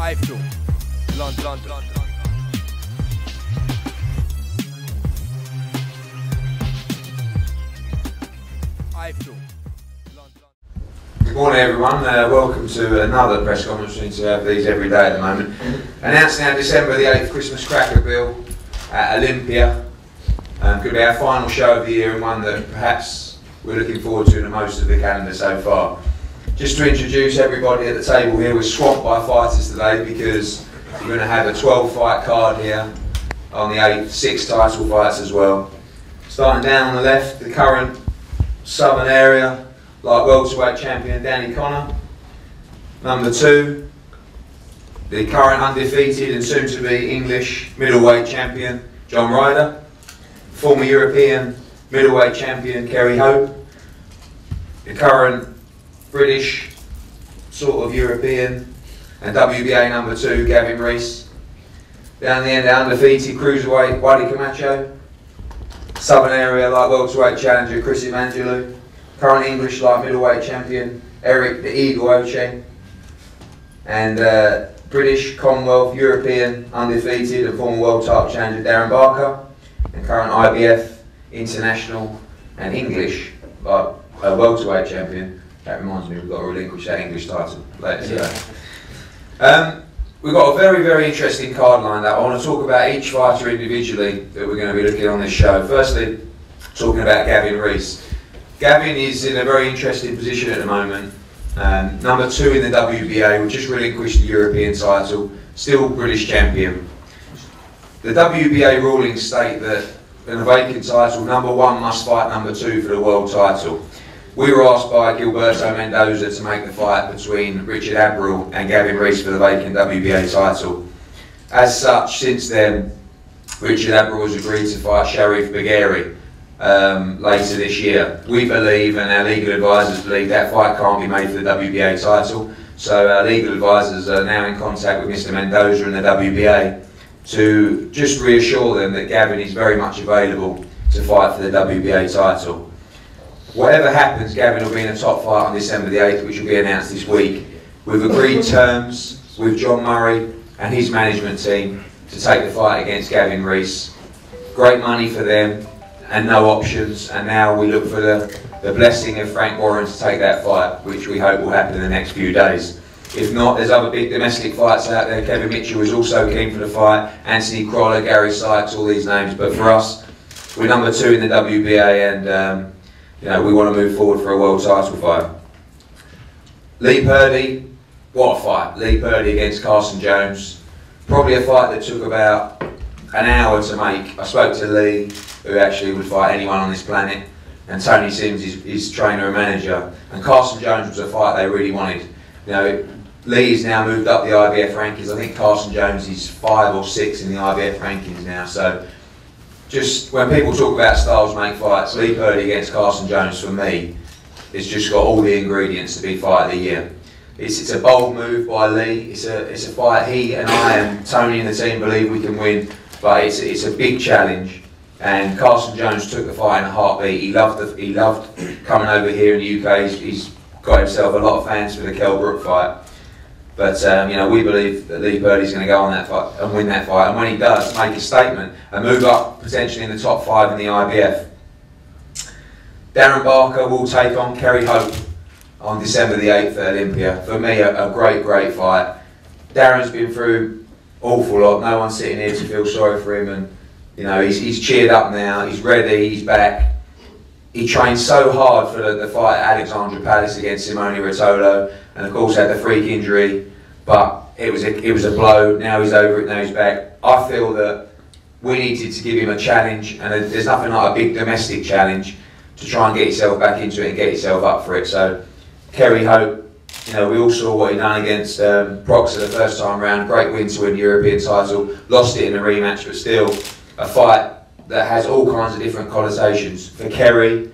London. Good morning everyone, welcome to another press conference. We seem to have these every day at the moment. Announcing our December the 8th Christmas Cracker Bill at Olympia. Could be our final show of the year and one that perhaps we're looking forward to the most of the calendar so far. Just to introduce everybody at the table here, we're swamped by fighters today because we're going to have a 12 fight card here on the 8th, 6 title fights as well. Starting down on the left, the current Southern area light welterweight champion Danny Connor. Number 2, the current undefeated and soon to be English middleweight champion John Ryder. Former European middleweight champion Kerry. The current British, sort of European, and WBA number 2, Gavin Rees. Down the end, undefeated cruiserweight, Buddy Camacho. Southern area light welterweight challenger EVANGELOU. Current English light middleweight champion Eric the Eagle Ocheng. And British, Commonwealth, European, undefeated and former world title challenger Darren Barker. And current IBF, international and English welterweight champion. That reminds me, we've got to relinquish that English title later today. We've got a very, very interesting card lined up. I want to talk about each fighter individually that we're going to be looking at on this show. Firstly, talking about Gavin Rees. Gavin is in a very interesting position at the moment. Number 2 in the WBA, we just relinquished the European title, still British champion. The WBA rulings state that in a vacant title, number 1 must fight number 2 for the world title. We were asked by Gilberto Mendoza to make the fight between Richard Abril and Gavin Rees for the vacant WBA title. As such, since then, Richard Abril has agreed to fight Sharif Bagheri later this year. We believe, and our legal advisors believe, that fight can't be made for the WBA title. So our legal advisors are now in contact with Mr. Mendoza and the WBA to just reassure them that Gavin is very much available to fight for the WBA title. Whatever happens, Gavin will be in a top fight on December the 8th, which will be announced this week. We've agreed terms with John Murray and his management team to take the fight against Gavin Rees. Great money for them and no options, and now we look for the blessing of Frank Warren to take that fight, which we hope will happen in the next few days. If not, there's other big domestic fights out there. Kevin Mitchell is also keen for the fight, Anthony Crolla, Gary Sykes, all these names. But for us, we're number 2 in the WBA, and you know, we want to move forward for a world title fight. Lee Purdy, what a fight. Lee Purdy against Carson Jones. Probably a fight that took about an hour to make. I spoke to Lee, who actually would fight anyone on this planet, and Tony Sims, his trainer and manager. And Carson Jones was a fight they really wanted. You know, Lee's now moved up the IBF rankings. I think Carson Jones is 5 or 6 in the IBF rankings now. So just when people talk about styles make fights, Lee Purdy against Carson Jones, for me, it's just got all the ingredients to be fight of the year. It's a bold move by Lee. It's a fight he and I and Tony and the team believe we can win, but it's a big challenge. And Carson Jones took the fight in a heartbeat. He loved coming over here in the UK. He's got himself a lot of fans for the Kell Brook fight. But you know, we believe that Lee Purdy's going to go on that fight and win that fight. And when he does, make a statement and move up potentially in the top 5 in the IBF. Darren Barker will take on Kerry on December the 8th at Olympia. For me, a great, great fight. Darren's been through awful lot. No one's sitting here to feel sorry for him, and you know, he's cheered up now. He's ready. He's back. He trained so hard for the fight at Alexandra Palace against Simone Rotolo, and of course had the freak injury. But it was a blow. Now he's over it. Now he's back. I feel that we needed to give him a challenge, and there's nothing like a big domestic challenge to try and get yourself back into it and get yourself up for it. So Kerry, you know, we all saw what he done against Proxer the first time round. Great win to win the European title. Lost it in a rematch, but still a fight that has all kinds of different connotations. For Kerry,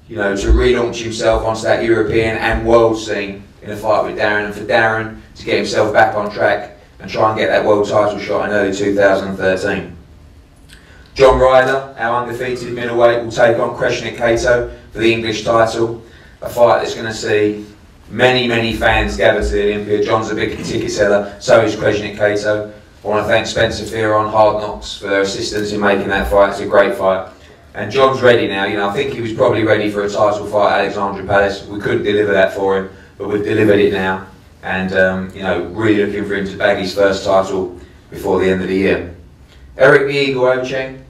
you know, to relaunch himself onto that European and world scene in a fight with Darren, and for Darren to get himself back on track and try and get that world title shot in early 2013. John Ryder, our undefeated middleweight, will take on Kreshnik Kato for the English title. A fight that's going to see Many fans gathered to the Olympia. John's a big ticket seller, so is Kreshnik Kato. I want to thank Spencer Fear on Hard Knocks for their assistance in making that fight. It's a great fight. And John's ready now. You know, I think he was probably ready for a title fight at Alexandra Palace. We couldn't deliver that for him, but we've delivered it now. And, you know, really looking for him to bag his first title before the end of the year. Eric the Eagle Ocheng,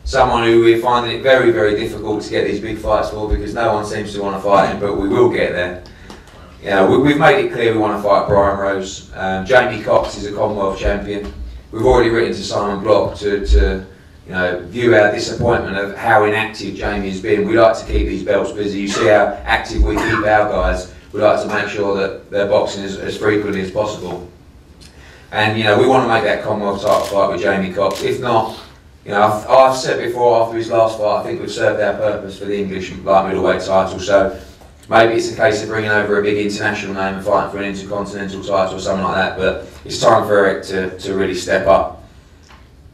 someone who we're finding it very difficult to get these big fights for because no one seems to want to fight him, but we will get there. You know, we've made it clear we want to fight Brian Rose. Jamie Cox is a Commonwealth champion. We've already written to Simon Block to you know, view our disappointment of how inactive Jamie has been. We like to keep these belts busy. You see how active we keep our guys. We like to make sure that they're boxing as frequently as possible. And you know, we want to make that Commonwealth title fight with Jamie Cox. If not, you know, I've said before after his last fight, I think we've served our purpose for the English light middleweight title. So maybe it's a case of bringing over a big international name and fighting for an intercontinental title or something like that. But it's time for Eric to really step up.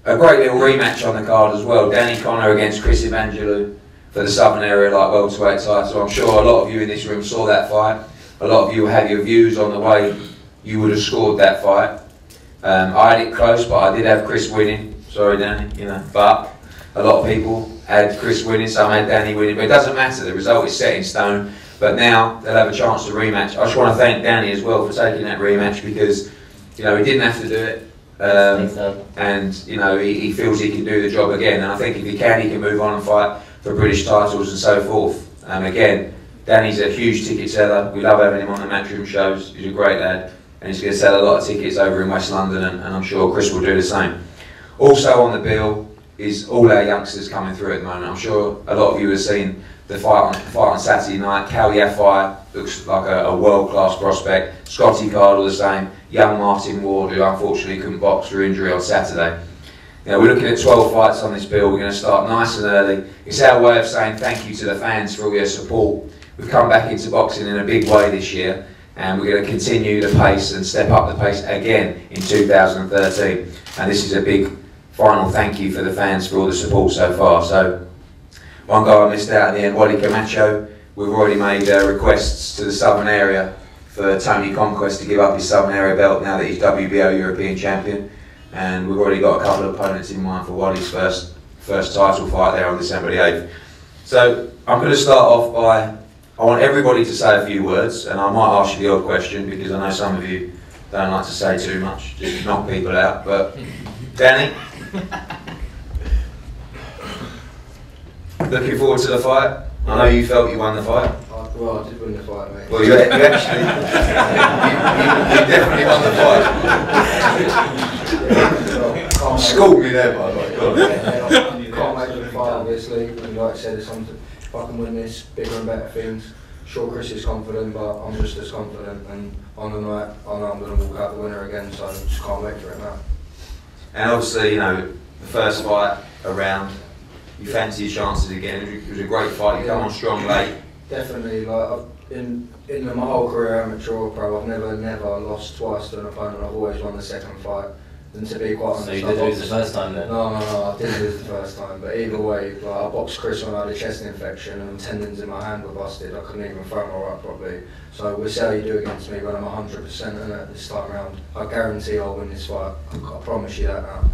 A great little rematch on the card as well. Danny Connor against Chris Evangelou for the Southern Area Light Welterweight title. I'm sure a lot of you in this room saw that fight. A lot of you had your views on the way you would have scored that fight. I had it close, but I did have Chris winning. Sorry, Danny, you know. But a lot of people had Chris winning, some had Danny winning. But it doesn't matter. The result is set in stone. But now they'll have a chance to rematch. I just want to thank Danny as well for taking that rematch because, you know, he didn't have to do it. And you know, he feels he can do the job again, and I think if he can move on and fight for British titles and so forth. Again, Danny's a huge ticket seller. We love having him on the Matchroom shows. He's a great lad, and he's going to sell a lot of tickets over in West London, and I'm sure Chris will do the same. Also on the bill is all our youngsters coming through at the moment. I'm sure a lot of you have seen the fight on Saturday night. Cal Yafai looks like a world-class prospect. Scotty Cardle the same. Young Martin Ward, who unfortunately couldn't box through injury on Saturday. You know, we're looking at 12 fights on this bill. We're going to start nice and early. It's our way of saying thank you to the fans for all your support. We've come back into boxing in a big way this year, and we're going to continue the pace and step up the pace again in 2013. And this is a big final thank you for the fans for all the support so far. So, one guy I missed out at the end, Wally Camacho. We've already made requests to the Southern Area for Tony Conquest to give up his Southern Area belt now that he's WBO European Champion. And we've already got a couple of opponents in mind for Wally's first title fight there on December the 8th. So I'm going to start off by, I want everybody to say a few words, and I might ask you the odd question because I know some of you don't like to say too much, just knock people out. But Danny? Looking forward to the fight. I know you felt you won the fight. Well, I did win the fight, mate. Well, you actually, you definitely won the fight. Schooled me there, by the way. Can't make the fight, obviously. And like I said, if I can win this, bigger and better things. Sure, Chris is confident, but I'm just as confident. And on the night, I know I'm going to walk out the winner again, so I just can't wait for it now. And obviously, you know, the first fight around, you fancy your chances again. It was a great fight. You come on strong late. Definitely. Like in my whole career, amateur or pro, I've never lost twice to an opponent. I've always won the second fight. And to be quite honest, so you did lose the first time then? No, I didn't lose the first time. But either way, like, I boxed Chris when I had a chest infection and tendons in my hand were busted. I couldn't even throw my right properly. So we'll see how you do against me when I'm 100% in it this time round. I guarantee I'll win this fight. I promise you that now.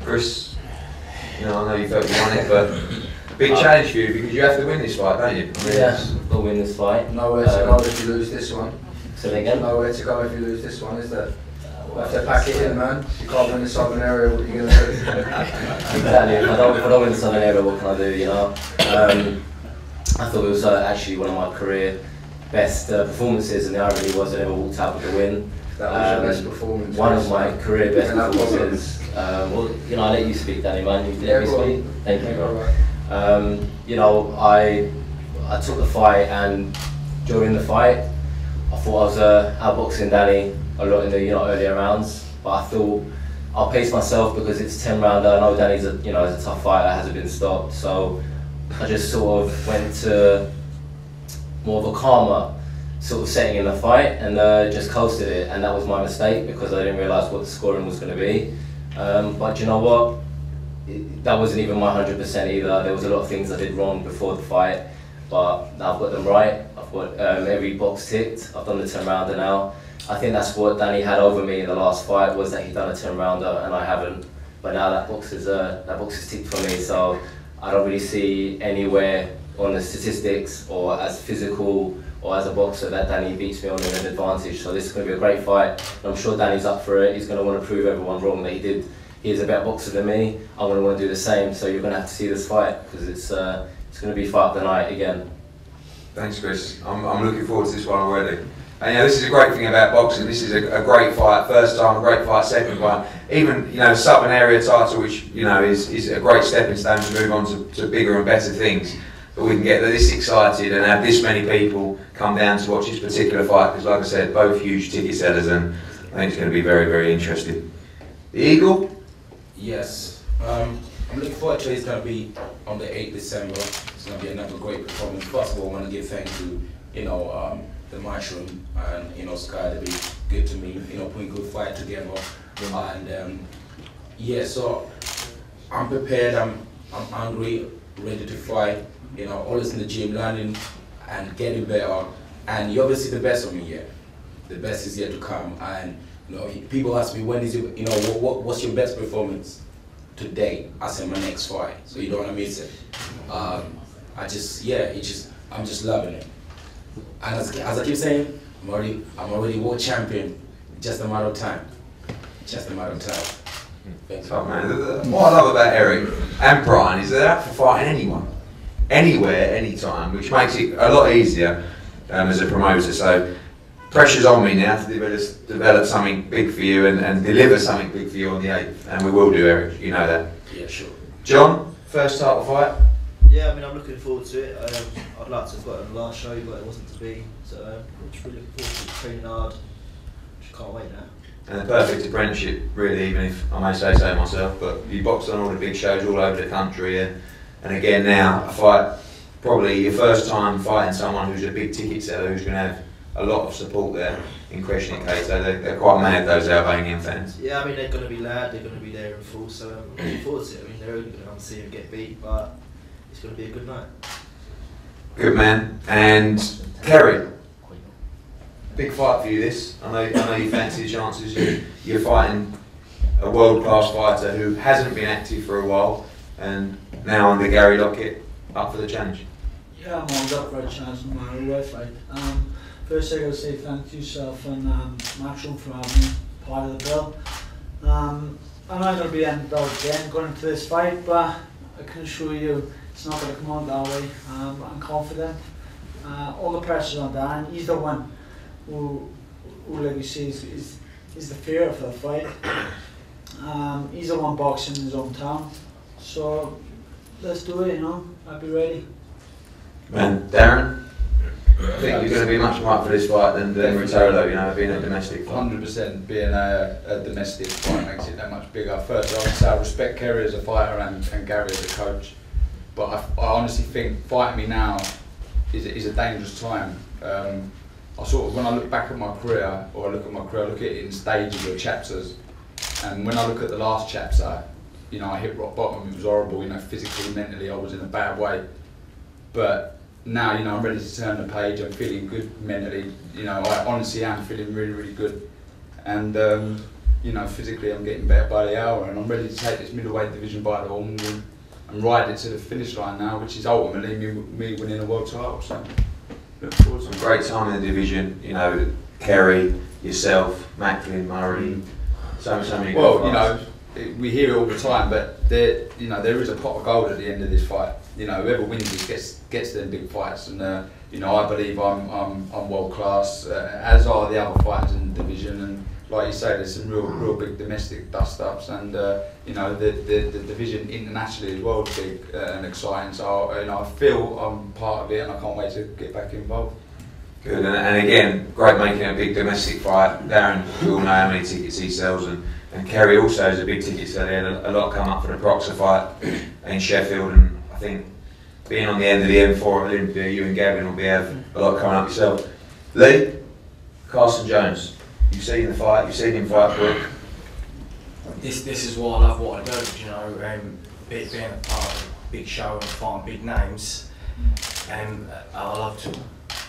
Chris, you know, I know you felt you won it, but big challenge for you because you have to win this fight, don't you? I mean, yeah, I'll win this fight. Nowhere to go if you lose this one. Say that again? Nowhere to go if you lose this one, is there? You have to pack it in, man. If you can't win the Southern Area, what are you going to do? Exactly. If I don't win the Southern Area, what can I do, you know? I thought it was actually one of my career best performances, and I really wasn't ever walked out with a win. That was your best performance. One of my career best performances. Well, you know, I let you speak, Danny, man. You let me speak. Thank you, bro. You know, I took the fight, and during the fight, I thought I was outboxing Danny a lot in the earlier rounds, but I thought I'll pace myself because it's 10 rounder. I know Danny's is a tough fighter, hasn't been stopped, so I just sort of went to more of a calmer sort of setting in the fight and just coasted it, and that was my mistake because I didn't realise what the scoring was going to be. But you know what? That wasn't even my 100% either. There was a lot of things I did wrong before the fight. but now I've got them right. I've got every box ticked. I've done the 10-rounder now. I think that's what Danny had over me in the last fight, was that he'd done a 10-rounder and I haven't. But now that box is ticked for me, so I don't really see anywhere on the statistics or as physical or as a boxer that Danny beats me on in an advantage. So this is going to be a great fight. And I'm sure Danny's up for it. He's going to want to prove everyone wrong that he is a better boxer than me. I'm going to want to do the same. So you're going to have to see this fight because it's going to be fight of the night again. Thanks, Chris. I'm looking forward to this one already. And you know, this is a great thing about boxing. This is a great fight, first time, a great fight, second fight. Even, you know, Southern area title, which, you know, is a great stepping stone to move on to bigger and better things. But we can get this excited and have this many people come down to watch this particular fight, because like I said, both huge ticket sellers, and I think it's going to be very, very interesting. The Eagle? Yes. I'm looking forward to it. It's going to be on the 8th December. It's going to be another great performance. First of all, I want to give thanks to, you know, the Matchroom and, you know, Sky. They've been good to me, you know, putting good fight together. And yeah, so I'm prepared, I'm hungry, ready to fight, you know, always in the gym, learning and getting better. And you obviously the best of me yet. The best is yet to come. And, you know, people ask me, when is it, you know, what's your best performance today? I say my next fight, so you don't want to miss it. I'm just loving it. And as I keep saying, I'm already world champion. Just a matter of time. Just a matter of time. Thanks. Oh, man. What I love about Eric and Brian is they're up for fighting anyone, anywhere, anytime, which makes it a lot easier as a promoter. So pressure's on me now to develop something big for you and deliver something big for you on the 8th, and we will do, Eric. You know that. Yeah, sure. John, first title fight. Yeah, I mean, I'm looking forward to it. I'd like to have got it on the last show, but it wasn't to be. So I'm just really looking forward to it, training hard. Just can't wait now. And a perfect apprenticeship, really, even if I may say so myself. But you boxed on all the big shows all over the country, and again now a fight, probably your first time fighting someone who's a big ticket seller, who's going to have a lot of support there in questioning case. So they're quite mad, those Albanian fans. Yeah, I mean, they're going to be loud, they're going to be there in full, so I'm looking forward to it. I mean, they're only going to come see him get beat, but it's going to be a good night. Good man. And Kerry, big fight for you this. I know you fancy the chances. You're fighting a world-class fighter who hasn't been active for a while, and now under Gary Lockett, up for the challenge. Yeah, I'm always up for a chance no matter who I fight. First I got to say thank to yourself and Matchroom for having me part of the bill. I'm not going to be in the bill again going into this fight, but I can assure you it's not going to come out that way. I'm confident. All the pressure's on Darren. He's the one who like you say, is the fear for the fight. He's the one boxing in his own town. So let's do it, you know. I'll be ready. Man, Darren, I think you're going to be much more up for this fight than Rotolo, you know, being a domestic fight. 100%, being a domestic fight makes it that much bigger. First, I would say I respect Kerry as a fighter and Gary as a coach, but I honestly think fighting me now is a dangerous time. I sort of, when I look back at my career, or I look at it in stages or chapters, and when I look at the last chapter, you know, I hit rock bottom. It was horrible, you know, physically, mentally, I was in a bad way. But now, you know, I'm ready to turn the page. I'm feeling good mentally. You know, I honestly am feeling really, really good. And you know, physically, I'm getting better by the hour, and I'm ready to take this middleweight division by the horns and ride it to the finish line now, which is ultimately me winning a world title. So, look forward to it. Great time in the division, you know, Kerry, yourself, Macklin, Murray, so many good Well, you fights. know, we hear it all the time, but there is a pot of gold at the end of this fight. You know, whoever wins this gets them big fights, and you know, I believe I'm world class, as are the other fighters in the division. And like you say, there's some real big domestic dust ups, and you know, the division internationally as well is big and exciting. So you know, I feel I'm part of it, and I can't wait to get back involved. Good, and again, great making a big domestic fight. Darren, we all know how many tickets he sells, and Kerry also is a big ticket seller. He had a lot come up for the Proxer fight in Sheffield, and I think being on the end of the M4 at Olympia, you and Gavin will have a lot coming up yourself. Lee, Carson Jones, you've seen the fight, you've seen him fight quick. This is why I love what I do, you know, being a part of a big show and fighting big names. I love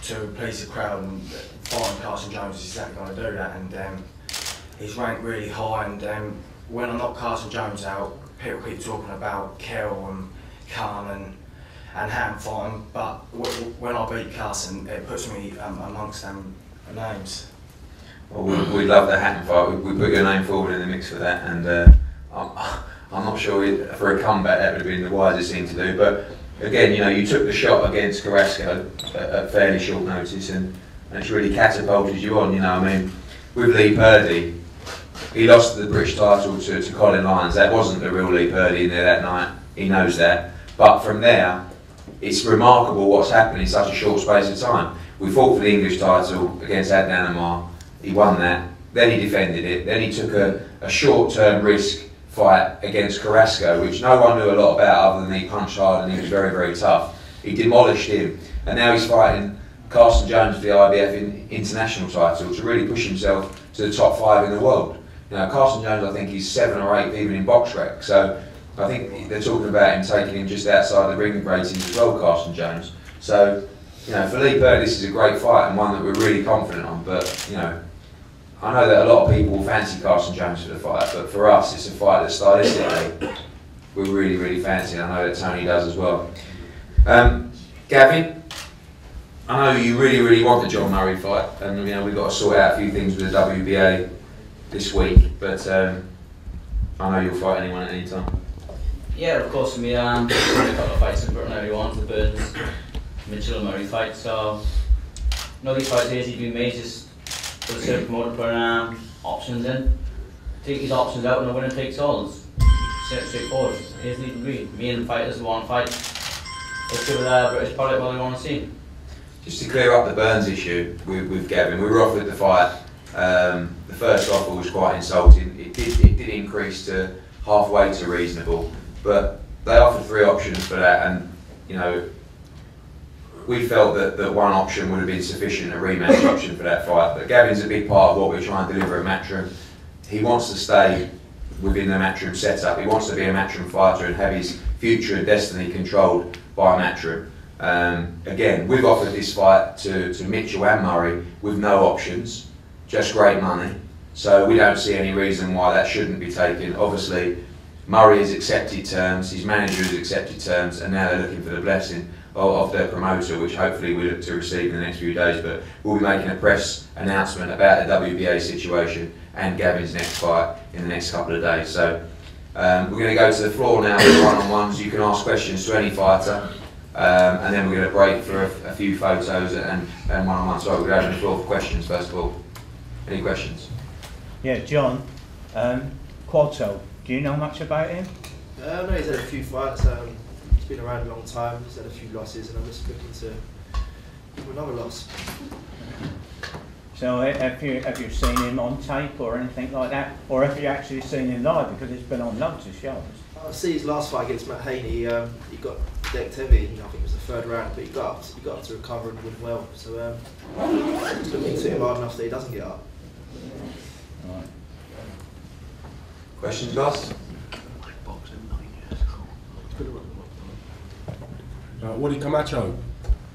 to please the crowd, and fighting Carson Jones is exactly going to do that. And he's ranked really high. And when I knock Carson Jones out, people keep talking about Kerry and Khan and Ham fighting, but when I beat Carson, it puts me amongst them names. Well, we'd love the Hatton fight. We put your name forward in the mix for that, and I'm not sure for a comeback that would have been the wisest thing to do. But again, you know, you took the shot against Carrasco at fairly short notice, and it's really catapulted you on. You know, I mean, with Lee Purdy, he lost the British title to Colin Lyons. That wasn't the real Lee Purdy in there that night. He knows that. But from there, it's remarkable what's happened in such a short space of time. We fought for the English title against Adnan Amar. He won that. Then he defended it. Then he took a short-term risk fight against Carrasco, which no one knew a lot about other than he punched hard and he was very, very tough. He demolished him. And now he's fighting Carson Jones for the IBF international title to really push himself to the top 5 in the world. You know, Carson Jones, I think he's 7 or 8 even in box rec. So I think they're talking about him taking him just outside the ring ratings as well, Carson Jones. So, you know, for Lee Purdy, this is a great fight and one that we're really confident on. But, you know, I know that a lot of people will fancy Carson Jones for the fight, but for us, it's a fight that stylistically we're really, really fancy. I know that Tony does as well. Gavin, I know you really, really want the John Murray fight, and you know we've got to sort out a few things with the WBA this week. But I know you'll fight anyone at any time. Yeah, of course. We got a couple of fights in Britain early on, the Burns, Mitchell and Murray fight. So none of these fights are easy to be made. Just for the certain promoter put options in. Take these options out and the winner takes all. It's straightforward. Here's the agree. Me and the fighters want to fight. Let's give the British public what they want to see. Just to clear up the Burns issue with Gavin, we were offered the fight. The first offer was quite insulting. It did increase to halfway to reasonable, but they offered 3 options for that, and you know, we felt that one option would have been sufficient, a rematch option for that fight. But Gavin's a big part of what we're trying to deliver at Matchroom. He wants to stay within the Matchroom setup. He wants to be a Matchroom fighter and have his future and destiny controlled by Matchroom. Again, we've offered this fight to Mitchell and Murray with no options, just great money. So we don't see any reason why that shouldn't be taken. Obviously, Murray has accepted terms, his manager has accepted terms, and now they're looking for the blessing of their promoter, which hopefully we look to receive in the next few days. But we'll be making a press announcement about the WBA situation and Gavin's next fight in the next couple of days. So we're going to go to the floor now with one-on-ones. You can ask questions to any fighter, and then we're going to break for a few photos and one-on-one. So we're going to the floor for questions first of all. Any questions? Yeah, John, Qualto, do you know much about him? I know he's had a few fights. He's been around a long time. He's had a few losses, and I'm just looking to give him another loss. So have you seen him on tape or anything like that, or have you actually seen him live, because it's been on loads of shows? I see his last fight against Matt Haney. He got decked heavy. You know, I think it was the 3rd round, but he got up to recover and win well. So just looking to him hard enough that he doesn't get up. Right. Questions, guys? Woody Camacho,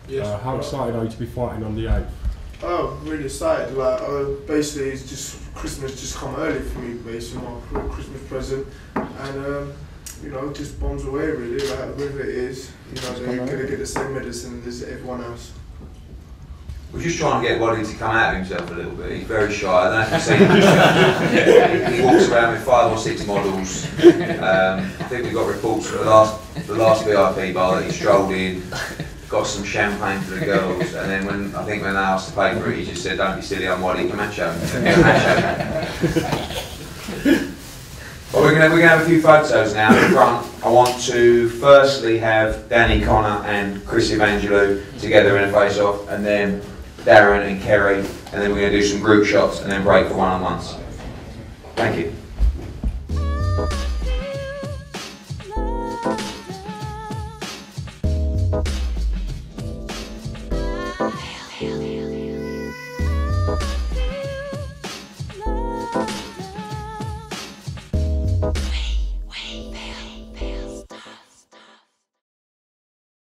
Yes. how excited are you to be fighting on the 8th? Oh, really excited. Like, basically, it's just Christmas just come early for me, basically, my Christmas present. And, you know, just bombs away, really, like, whoever it is, you know, they're going to get the same medicine as everyone else. We're just trying to get Waddy to come out of himself a little bit. He's very shy. I don't know if you've seen him. He walks around with 5 or 6 models. I think we got reports from the last VIP bar that he strolled in, got some champagne for the girls, and then when they asked to pay for it, he just said, "Don't be silly, I'm Waddy Camacho." Well, we're going to have a few photos now in front. I want to firstly have Danny Connor and Chris Evangelou together in a face-off, and then Darren and Kerry, and then we're going to do some group shots and then break for one-on-ones. Thank you.